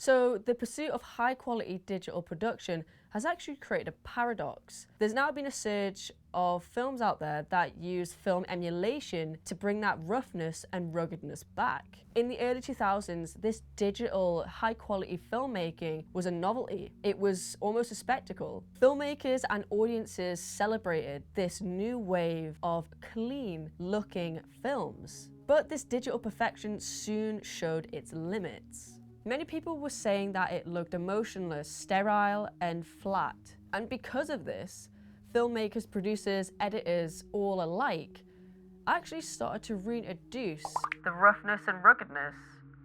So the pursuit of high quality digital production has actually created a paradox. There's now been a surge of films out there that use film emulation to bring that roughness and ruggedness back. In the early 2000s, this digital high quality filmmaking was a novelty. It was almost a spectacle. Filmmakers and audiences celebrated this new wave of clean looking films. But this digital perfection soon showed its limits. Many people were saying that it looked emotionless, sterile, and flat. And because of this, filmmakers, producers, editors, all alike, actually started to reintroduce the roughness and ruggedness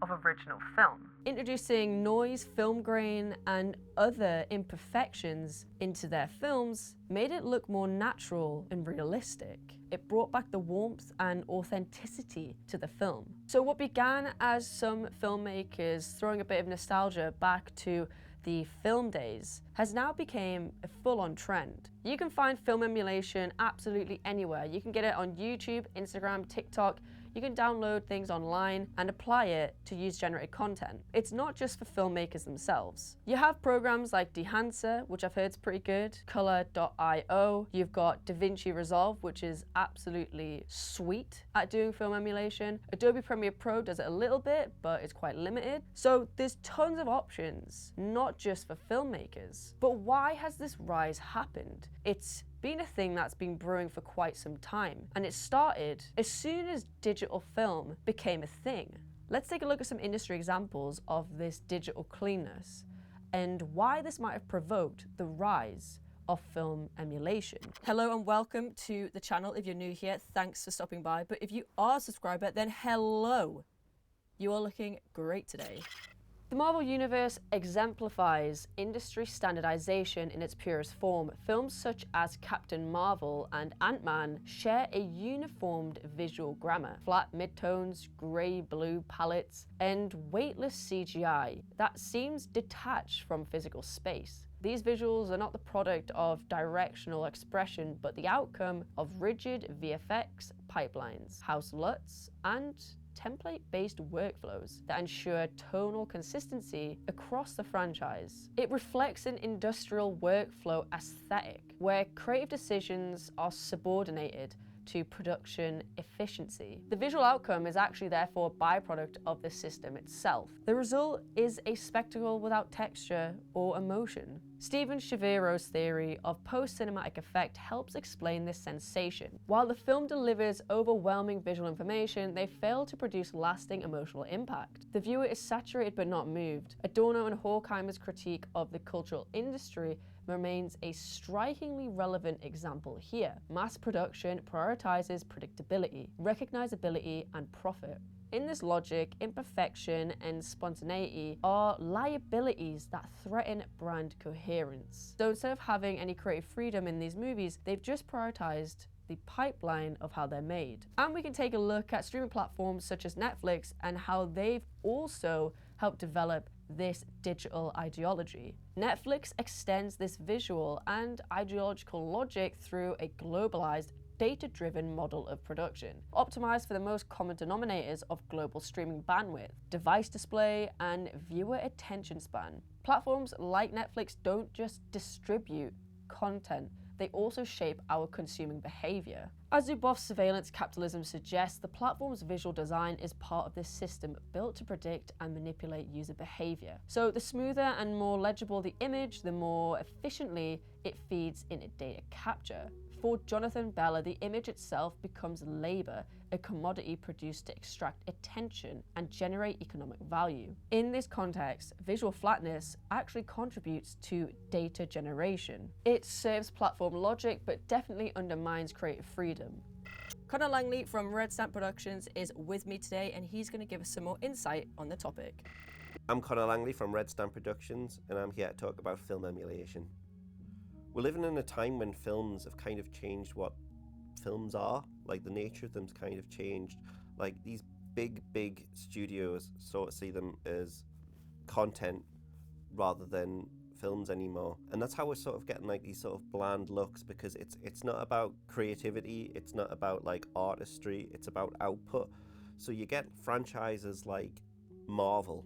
of original film. Introducing noise, film grain, and other imperfections into their films made it look more natural and realistic. It brought back the warmth and authenticity to the film. So what began as some filmmakers throwing a bit of nostalgia back to the film days has now become a full-on trend. You can find film emulation absolutely anywhere. You can get it on YouTube, Instagram, TikTok. You can download things online and apply it to use generated content. It's not just for filmmakers themselves. You have programs like Dehancer, which I've heard is pretty good, Color.io. You've got DaVinci Resolve, which is absolutely sweet at doing film emulation. Adobe Premiere Pro does it a little bit, but it's quite limited. So there's tons of options, not just for filmmakers. But why has this rise happened? It's been a thing that's been brewing for quite some time, and it started as soon as digital film became a thing. Let's take a look at some industry examples of this digital cleanness and why this might have provoked the rise of film emulation. Hello and welcome to the channel. If you're new here, thanks for stopping by. But if you are a subscriber, then hello. You are looking great today. The Marvel Universe exemplifies industry standardization in its purest form. Films such as Captain Marvel and Ant-Man share a uniformed visual grammar, flat midtones, grey-blue palettes, and weightless CGI that seems detached from physical space. These visuals are not the product of directional expression, but the outcome of rigid VFX pipelines, house LUTs, and template-based workflows that ensure tonal consistency across the franchise. It reflects an industrial workflow aesthetic where creative decisions are subordinated to production efficiency. The visual outcome is actually therefore a byproduct of the system itself. The result is a spectacle without texture or emotion. Steven Shaviro's theory of post-cinematic effect helps explain this sensation. While the film delivers overwhelming visual information, they fail to produce lasting emotional impact. The viewer is saturated but not moved. Adorno and Horkheimer's critique of the cultural industry remains a strikingly relevant example here. Mass production prioritizes predictability, recognizability, and profit. In this logic, imperfection and spontaneity are liabilities that threaten brand coherence. So instead of having any creative freedom in these movies, they've just prioritized the pipeline of how they're made. And we can take a look at streaming platforms such as Netflix and how they've also helped develop this digital ideology. Netflix extends this visual and ideological logic through a globalized, data-driven model of production, optimized for the most common denominators of global streaming bandwidth, device display, and viewer attention span. Platforms like Netflix don't just distribute content, they also shape our consuming behavior. As Zuboff's surveillance capitalism suggests, the platform's visual design is part of this system built to predict and manipulate user behavior. So the smoother and more legible the image, the more efficiently it feeds into data capture. For Jonathan Bella, the image itself becomes labor, a commodity produced to extract attention and generate economic value. In this context, visual flatness actually contributes to data generation. It serves platform logic, but definitely undermines creative freedom. Connor Langley from Red Stamp Productions is with me today, and he's going to give us some more insight on the topic. I'm Connor Langley from Red Stamp Productions, and I'm here to talk about film emulation. We're living in a time when films have kind of changed what films are, like the nature of them's kind of changed. Like these big studios sort of see them as content rather than films anymore. And that's how we're sort of getting like these sort of bland looks, because it's not about creativity, it's not about like artistry, it's about output. So you get franchises like Marvel,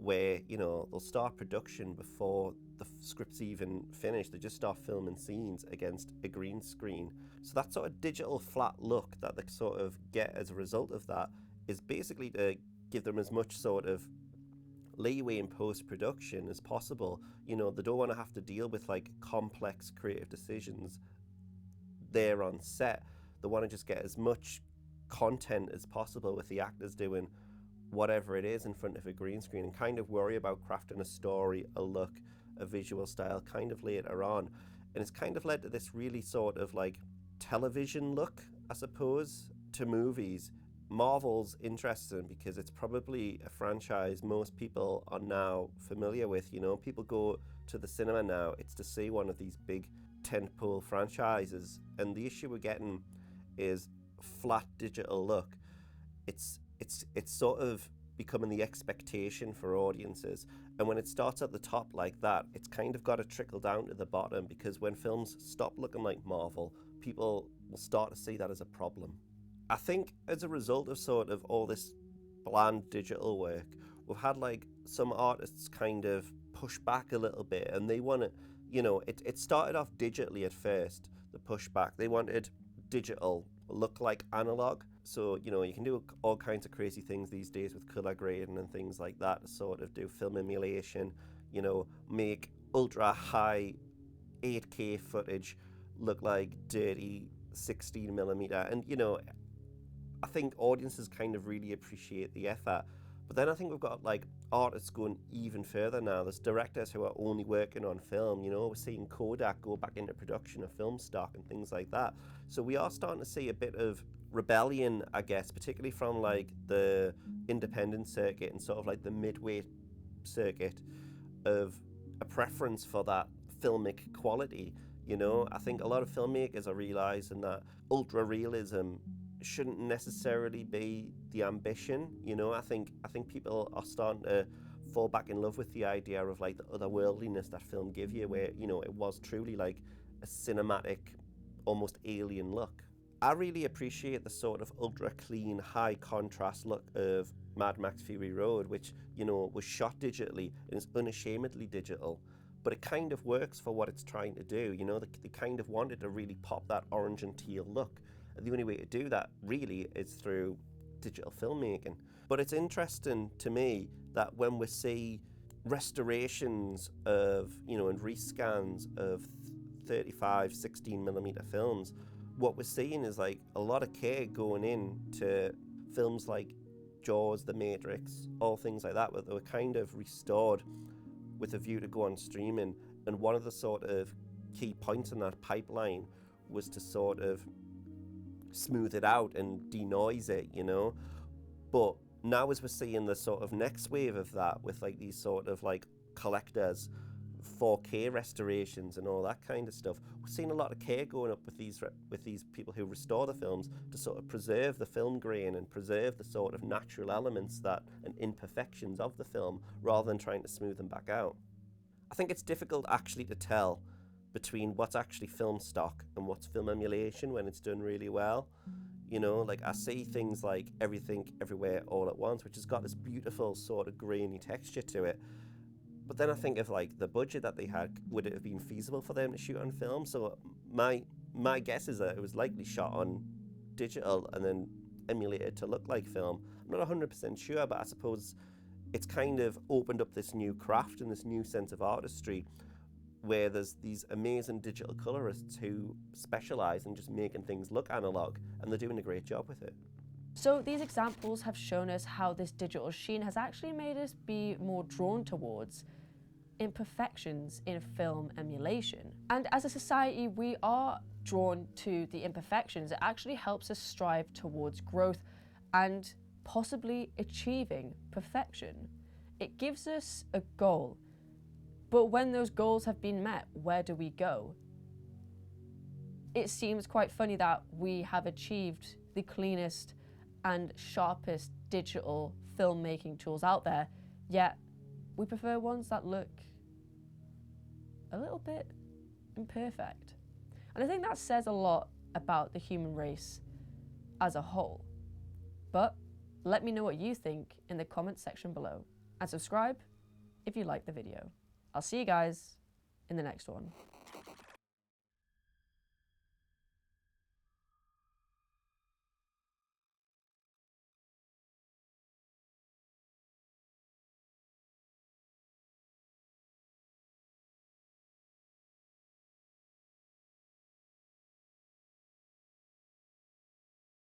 where, you know, they'll start production before the script's even finished. They just start filming scenes against a green screen. So that sort of digital flat look that they sort of get as a result of that is basically to give them as much sort of leeway in post-production as possible. You know, they don't want to have to deal with like complex creative decisions there on set. They want to just get as much content as possible with the actors doing whatever it is in front of a green screen, and kind of worry about crafting a story, a look, a visual style kind of later on. And it's kind of led to this really sort of like television look, I suppose, to movies. Marvel's interesting because it's probably a franchise most people are now familiar with. You know, people go to the cinema now, it's to see one of these big tentpole franchises, and the issue we're getting is flat digital look. It's sort of becoming the expectation for audiences, and when it starts at the top like that, it's kind of got to trickle down to the bottom, because when films stop looking like Marvel, people will start to see that as a problem. I think as a result of sort of all this bland digital work, we've had like some artists kind of push back a little bit, and they want to, you know, it started off digitally at first, the pushback. They wanted digital look like analog. So, you know, you can do all kinds of crazy things these days with color grading and things like that to sort of do film emulation, you know, make ultra high 8K footage look like dirty 16mm. And, you know, I think audiences kind of really appreciate the effort. But then I think we've got like artists going even further now. There's directors who are only working on film. You know, we're seeing Kodak go back into production of film stock and things like that. So we are starting to see a bit of rebellion, I guess, particularly from like the independent circuit and sort of like the midweight circuit, of a preference for that filmic quality. You know, I think a lot of filmmakers are realizing that ultra realism shouldn't necessarily be the ambition. You know, I think people are starting to fall back in love with the idea of like the otherworldliness that film give you, where, you know, it was truly like a cinematic, almost alien look. I really appreciate the sort of ultra clean, high contrast look of Mad Max Fury Road, which, you know, was shot digitally and is unashamedly digital, but it kind of works for what it's trying to do. You know, they kind of wanted to really pop that orange and teal look. And the only way to do that really is through digital filmmaking. But it's interesting to me that when we see restorations of, you know, and rescans of 35, 16mm films, what we're seeing is like a lot of care going into films like Jaws, The Matrix, all things like that, where they were kind of restored with a view to go on streaming. And one of the sort of key points in that pipeline was to sort of smooth it out and denoise it, you know. But now as we're seeing the sort of next wave of that with like these sort of like collectors 4K restorations and all that kind of stuff, we're seeing a lot of care going up with these people who restore the films to sort of preserve the film grain and preserve the sort of natural elements that and imperfections of the film, rather than trying to smooth them back out. I think it's difficult actually to tell between what's actually film stock and what's film emulation when it's done really well. You know, like I see things like Everything Everywhere All at Once, which has got this beautiful sort of grainy texture to it. But then I think of like the budget that they had, would it have been feasible for them to shoot on film? So my guess is that it was likely shot on digital and then emulated to look like film. I'm not 100% sure, but I suppose it's kind of opened up this new craft and this new sense of artistry, where there's these amazing digital colorists who specialize in just making things look analog, and they're doing a great job with it. So these examples have shown us how this digital sheen has actually made us be more drawn towards imperfections in film emulation. And as a society, we are drawn to the imperfections. It actually helps us strive towards growth and possibly achieving perfection. It gives us a goal. But when those goals have been met, where do we go? It seems quite funny that we have achieved the cleanest and sharpest digital filmmaking tools out there, yet we prefer ones that look a little bit imperfect. And I think that says a lot about the human race as a whole. But let me know what you think in the comments section below, and subscribe if you like the video. I'll see you guys in the next one.